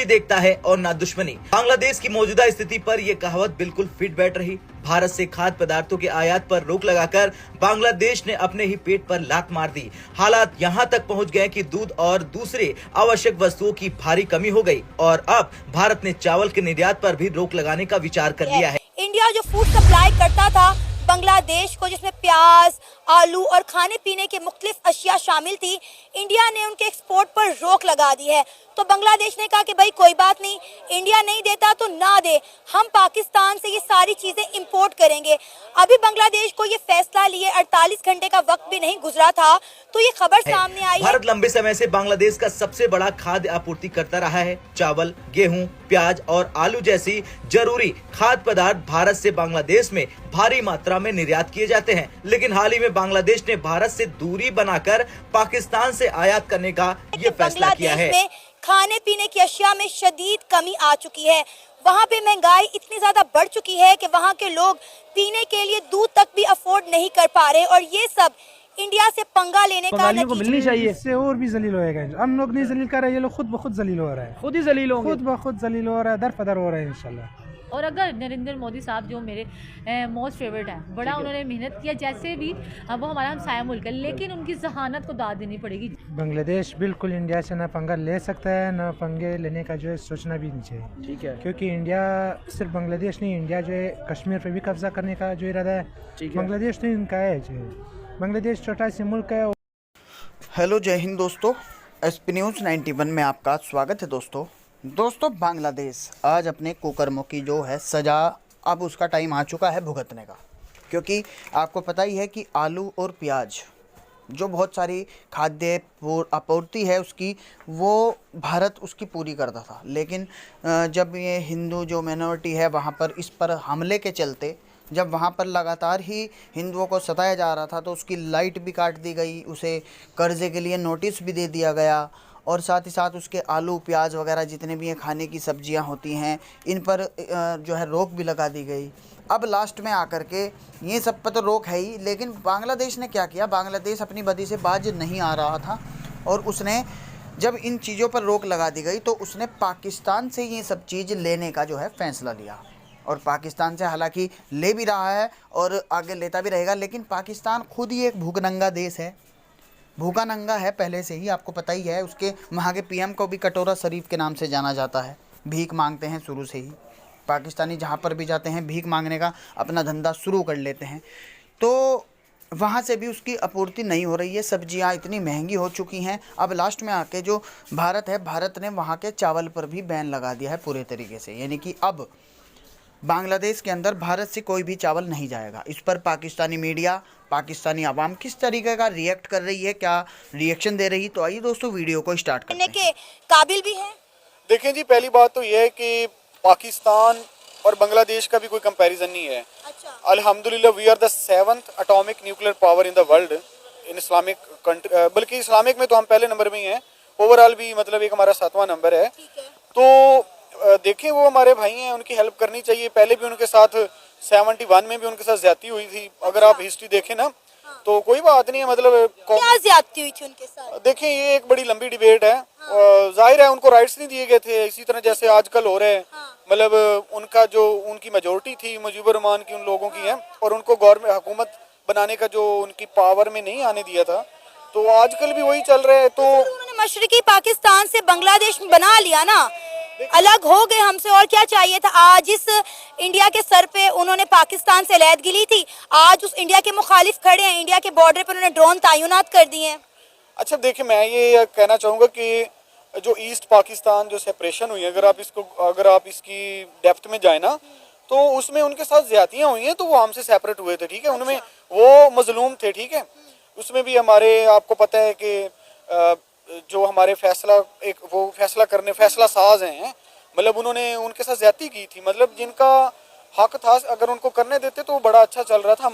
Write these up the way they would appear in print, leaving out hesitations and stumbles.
दोस्ती देखता है और ना दुश्मनी। बांग्लादेश की मौजूदा स्थिति पर यह कहावत बिल्कुल फिट बैठ रही। भारत से खाद्य पदार्थों के आयात पर रोक लगाकर बांग्लादेश ने अपने ही पेट पर लात मार दी। हालात यहाँ तक पहुँच गए कि दूध और दूसरे आवश्यक वस्तुओं की भारी कमी हो गई और अब भारत ने चावल के निर्यात पर भी रोक लगाने का विचार कर लिया है। इंडिया जो फूड सप्लाई करता था बांग्लादेश को, जिसमें प्याज, आलू और खाने पीने के मुख्तलिफ अशिया शामिल थी, इंडिया ने उनके एक्सपोर्ट पर रोक लगा दी है। तो बांग्लादेश ने कहा कि भाई कोई बात नहीं, इंडिया नहीं देता तो ना दे, हम पाकिस्तान से ये सारी चीजें इंपोर्ट करेंगे। अभी बांग्लादेश को ये फैसला लिए 48 घंटे का वक्त भी नहीं गुजरा था तो ये खबर सामने आई है। भारत लंबे समय से बांग्लादेश का सबसे बड़ा खाद्य आपूर्ति करता रहा है। चावल, गेहूं, प्याज और आलू जैसी जरूरी खाद्य पदार्थ भारत से बांग्लादेश में भारी मात्रा में निर्यात किए जाते हैं, लेकिन हाल ही में बांग्लादेश ने भारत से दूरी बनाकर पाकिस्तान से आयात करने का ये फैसला किया है। खाने पीने की अशिया में शदीद कमी आ चुकी है। वहाँ पे महंगाई इतनी ज्यादा बढ़ चुकी है कि वहाँ के लोग पीने के लिए दूध तक भी अफोर्ड नहीं कर पा रहे, और ये सब इंडिया से पंगा लेने का नतीजा को मिलनी चाहिए। इससे और भी जलील होएगा। हम लोग नहीं जलील कर रहे, ये लोग खुद ब खुद जलील हो रहा है, खुद ही जलील होंगे, खुद ब खुद जलील हो रहा है, दर-फदर हो रहा है इंशाल्लाह। और अगर नरेंद्र मोदी साहब जो मेरे मोस्ट फेवरेट हैं, बड़ा उन्होंने मेहनत किया, जैसे भी वो हमारा हमसाया मुल्क है, लेकिन उनकी जहानत को दाद देनी पड़ेगी। बांग्लादेश बिल्कुल इंडिया से ना पंगा ले सकता है, ना पंगे लेने का जो है सोचना भी नहीं चाहिए। ठीक है, क्योंकि इंडिया सिर्फ बांग्लादेश नहीं, इंडिया जो है कश्मीर पे भी कब्जा करने का जो इरादा है। बांग्लादेश तो इनका है, जो है बांग्लादेश छोटा सा मुल्क है। हेलो, जय हिंद दोस्तों, एसपी न्यूज़ 91 में आपका स्वागत है। दोस्तों बांग्लादेश आज अपने कुकर्मों की जो है सज़ा, अब उसका टाइम आ चुका है भुगतने का। क्योंकि आपको पता ही है कि आलू और प्याज जो बहुत सारी खाद्य आपूर्ति है उसकी, वो भारत उसकी पूरी करता था, लेकिन जब ये हिंदू जो माइनॉरिटी है वहाँ पर इस पर हमले के चलते, जब वहाँ पर लगातार ही हिंदुओं को सताया जा रहा था, तो उसकी लाइट भी काट दी गई, उसे कर्ज़े के लिए नोटिस भी दे दिया गया, और साथ ही साथ उसके आलू प्याज वगैरह जितने भी ये खाने की सब्जियां होती हैं, इन पर जो है रोक भी लगा दी गई। अब लास्ट में आकर के ये सब पर तो रोक है ही, लेकिन बांग्लादेश ने क्या किया, बांग्लादेश अपनी बदी से बाज नहीं आ रहा था, और उसने जब इन चीज़ों पर रोक लगा दी गई तो उसने पाकिस्तान से ये सब चीज़ लेने का जो है फ़ैसला लिया, और पाकिस्तान से हालांकि ले भी रहा है और आगे लेता भी रहेगा। लेकिन पाकिस्तान खुद ही एक भूखनंगा देश है, भूखा नंगा है पहले से ही, आपको पता ही है। उसके वहाँ के पीएम को भी कटोरा शरीफ के नाम से जाना जाता है। भीख मांगते हैं शुरू से ही पाकिस्तानी, जहाँ पर भी जाते हैं भीख मांगने का अपना धंधा शुरू कर लेते हैं। तो वहाँ से भी उसकी आपूर्ति नहीं हो रही है, सब्जियाँ इतनी महंगी हो चुकी हैं। अब लास्ट में आके जो भारत है, भारत ने वहाँ के चावल पर भी बैन लगा दिया है पूरे तरीके से, यानी कि अब बांग्लादेश के अंदर भारत से कोई भी चावल नहीं जाएगा। इस पर पाकिस्तानी मीडिया, पाकिस्तानी आवाम किस तरीके का रिएक्ट कर रही है, क्या रिएक्शन दे रही है, तो आइए दोस्तों वीडियो को स्टार्ट करने के काबिल भी है। देखें जी, पहली बात तो यह है कि पाकिस्तान और बांग्लादेश का भी कोई कंपैरिजन नहीं है। अच्छा। अल्हम्दुलिल्लाह we are the 7th atomic nuclear power in the world in Islamic country, बल्कि इस्लामिक में तो हम पहले नंबर में ही हैं, ओवरऑल भी मतलब एक हमारा 7वां नंबर है। तो देखें, वो हमारे भाई हैं, उनकी हेल्प करनी चाहिए। पहले भी उनके साथ 71 में भी उनके साथ ज्यादती हुई थी। अगर आप हिस्ट्री देखें ना, तो कोई बात नहीं है, मतलब क्या ज्यादती हुई थी उनके साथ? देखें, ये एक बड़ी लंबी डिबेट है। जाहिर है उनको राइट्स नहीं दिए गए थे, इसी तरह जैसे आजकल हो रहे हैं। मतलब उनका जो उनकी मेजोरिटी थी मुजीबुर रहमान की, उन लोगों की है, और उनको गवर्नमेंट हुकूमत बनाने का जो उनकी पावर में नहीं आने दिया था, तो आजकल भी वही चल रहा है। तो उन्होंने मशरकी पाकिस्तान से बांग्लादेश बना लिया ना, अलग हो गए हमसे, और क्या चाहिए था। आज इस इंडिया के सर पे उन्होंने पाकिस्तान से अलहदगी ली थी, आज उस इंडिया के मुखालिफ खड़े हैं, इंडिया के बॉर्डर पर उन्होंने ड्रोन तैनात कर दिए हैं। अच्छा देखिए, मैं ये कहना चाहूँगा कि जो ईस्ट पाकिस्तान जो सेपरेशन हुई है, अगर आप इसकी डेप्थ में जाए ना, तो उसमें उनके साथ ज्यादतियाँ हुई हैं, तो वो हमसे सेपरेट हुए थे, ठीक है। उनमें वो मजलूम थे, ठीक है। उसमें भी हमारे, आपको पता है कि जो हमारे फैसला साज हैं, मतलब उन्होंने उनके साथ ज्यादती की थी, मतलब जिनका हक था अगर उनको करने देते तो बड़ा अच्छा चल रहा था।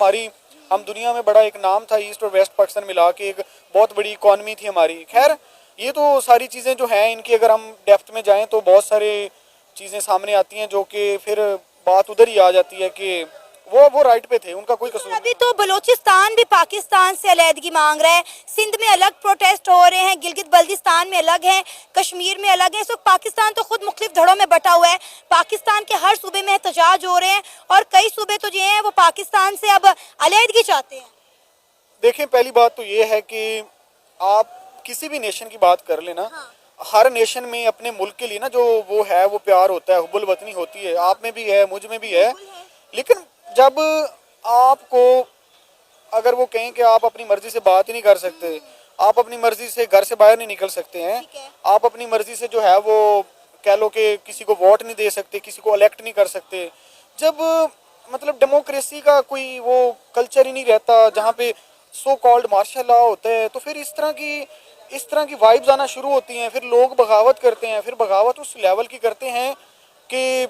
हम दुनिया में बड़ा एक नाम था, ईस्ट और वेस्ट पाकिस्तान मिला के एक बहुत बड़ी इकॉनमी थी हमारी। खैर, ये तो सारी चीज़ें जो हैं इनकी अगर हम डेप्थ में जाएं तो बहुत सारे चीज़ें सामने आती हैं, जो कि फिर बात उधर ही आ जाती है कि वो राइट पे थे, उनका कोई कसूर नहीं। अभी तो बलूचिस्तान भी पाकिस्तान से अलहदगी मांग रहा है, सिंध में अलग प्रोटेस्ट हो रहे हैं, गिलगित बल्तिस्तान में अलग है, कश्मीर में अलग है। इस वक्त पाकिस्तान तो खुद मुख्तलिफ धड़ों में बटा हुआ है। पाकिस्तान के हर सूबे में एहतजाज हो रहे हैं और कई सूबे तो जो हैं वो पाकिस्तान से अब अलहदगी चाहते हैं। देखें, पहली बात तो ये है कि आप किसी भी नेशन की बात कर लेना, हर नेशन में अपने मुल्क के लिए ना जो वो है वो प्यार होता है, हुब्बुल वतनी होती है, आप में भी है, मुझ में भी है। लेकिन जब आपको अगर वो कहें कि आप अपनी मर्जी से बात ही नहीं कर सकते, आप अपनी मर्जी से घर से बाहर नहीं निकल सकते हैं, आप अपनी मर्जी से जो है वो कह लो कि किसी को वोट नहीं दे सकते, किसी को इलेक्ट नहीं कर सकते, जब मतलब डेमोक्रेसी का कोई वो कल्चर ही नहीं रहता जहाँ पे सो कॉल्ड मार्शल लॉ होता है, तो फिर इस तरह की वाइब्स आना शुरू होती हैं। फिर लोग बगावत करते हैं, फिर बगावत उस लेवल की करते हैं कि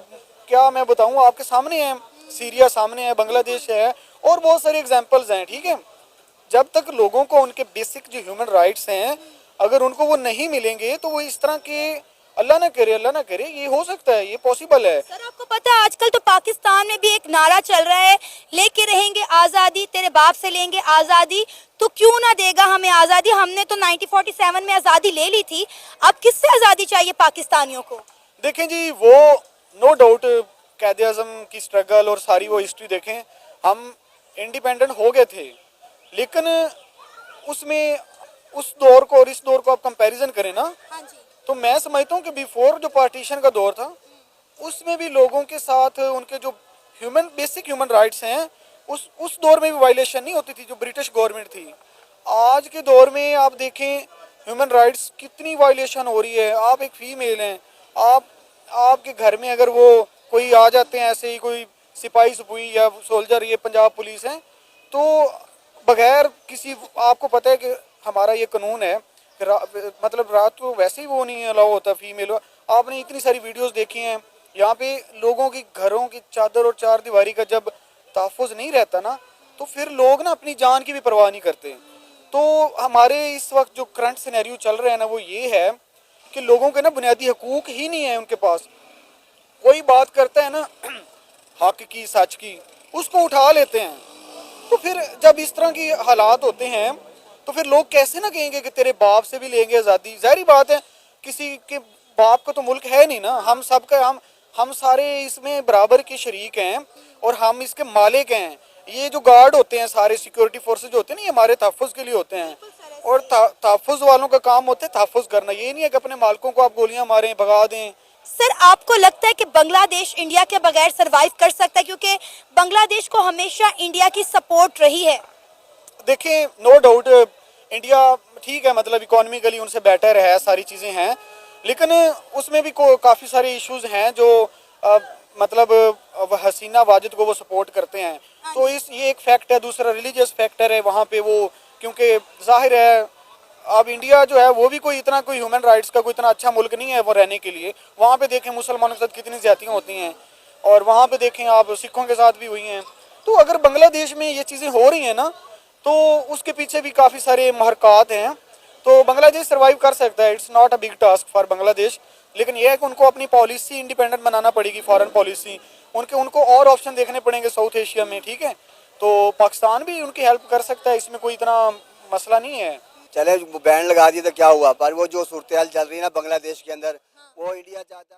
क्या मैं बताऊं, आपके सामने है, सीरिया सामने है, बांग्लादेश है और बहुत सारे एग्जांपल्स हैं, ठीक है। जब तक लोगों को उनके बेसिक जो ह्यूमन राइट्स हैं अगर उनको वो नहीं मिलेंगे तो वो इस तरह के अल्लाह ना करे ये हो सकता है, ये पॉसिबल है। सर आपको पता है आजकल तो पाकिस्तान में भी एक नारा चल रहा है, लेके रहेंगे आज़ादी, तेरे बाप से लेंगे आज़ादी, तो क्यों ना देगा हमें आज़ादी। हमने तो 1947 में आज़ादी ले ली थी, अब किससे आज़ादी चाहिए पाकिस्तानियों को। देखें जी, वो नो डाउट कायदे आज़म की स्ट्रगल और सारी वो हिस्ट्री देखें, हम इंडिपेंडेंट हो गए थे, लेकिन उसमें उस दौर को और इस दौर को आप कंपैरिजन करें ना, तो मैं समझता हूँ कि बिफोर जो पार्टीशन का दौर था उसमें भी लोगों के साथ उनके जो बेसिक ह्यूमन राइट्स हैं उस दौर में भी वायलेशन नहीं होती थी जो ब्रिटिश गवर्नमेंट थी। आज के दौर में आप देखें ह्यूमन राइट्स कितनी वायलेशन हो रही है। आप एक फीमेल हैं, आपके घर में अगर वो कोई आ जाते हैं ऐसे ही कोई सिपाही सपुई या सोल्जर, ये पंजाब पुलिस हैं, तो बगैर किसी, आपको पता है कि हमारा ये कानून है मतलब रात को वैसे ही वो नहीं अलाउ होता फीमेल। आपने इतनी सारी वीडियोस देखी हैं, यहाँ पे लोगों की घरों की चादर और चार दीवारी का जब तहफ़्फ़ुज़ नहीं रहता ना, तो फिर लोग ना अपनी जान की भी परवाह नहीं करते। तो हमारे इस वक्त जो करंट सिनेरियो चल रहा है ना, वो ये है कि लोगों के ना बुनियादी हकूक़ ही नहीं है उनके पास। कोई बात करता है ना हक की, सच की, उसको उठा लेते हैं। तो फिर जब इस तरह की हालात होते हैं तो फिर लोग कैसे ना कहेंगे कि तेरे बाप से भी लेंगे आज़ादी। ज़ाहिर बात है, किसी के बाप का तो मुल्क है नहीं ना, हम सबका हम सारे इसमें बराबर के शरीक हैं और हम इसके मालिक हैं। ये जो गार्ड होते हैं, सारे सिक्योरिटी फोर्सेज होते हैं ना, ये हमारे तहफ़्फ़ुज़ के लिए होते हैं और तहफ़्फ़ुज़ वालों का काम होता है तहफ़्फ़ुज़ करना। ये नहीं है कि अपने मालिकों को आप गोलियां मारें, भगा दें। सर आपको लगता है कि बांग्लादेश इंडिया के बगैर सरवाइव कर सकता है, क्योंकि बांग्लादेश को हमेशा इंडिया की सपोर्ट रही है। देखिए, नो डाउट इंडिया ठीक है, मतलब इकोनॉमिकली उनसे बेटर है, सारी चीज़ें हैं, लेकिन उसमें भी काफ़ी सारे इश्यूज हैं जो मतलब हसीना वाजिद को वो सपोर्ट करते हैं। तो ये एक फैक्ट है। दूसरा रिलीजियस फैक्टर है वहाँ पे वो, क्योंकि जाहिर है अब इंडिया जो है वो भी कोई ह्यूमन राइट्स का कोई इतना अच्छा मुल्क नहीं है वो रहने के लिए। वहाँ पे देखें मुसलमानों के साथ कितनी ज़्यादतियाँ होती हैं और वहाँ पे देखें आप सिखों के साथ भी हुई हैं। तो अगर बांग्लादेश में ये चीज़ें हो रही हैं ना, तो उसके पीछे भी काफ़ी सारे महरक़ात हैं। तो बांग्लादेश सर्वाइव कर सकता है, it's not a big task for Bangladesh. लेकिन यह है कि उनको अपनी पॉलिसी इंडिपेंडेंट बनाना पड़ेगी, फॉरेन पॉलिसी उनको और ऑप्शन देखने पड़ेंगे साउथ एशिया में, ठीक है। तो पाकिस्तान भी उनकी हेल्प कर सकता है, इसमें कोई इतना मसला नहीं है। चले बैन लगा दिया तो क्या हुआ, पर वो जो सूरत हाल चल रही है ना बांग्लादेश के अंदर, वो इंडिया चाहता है।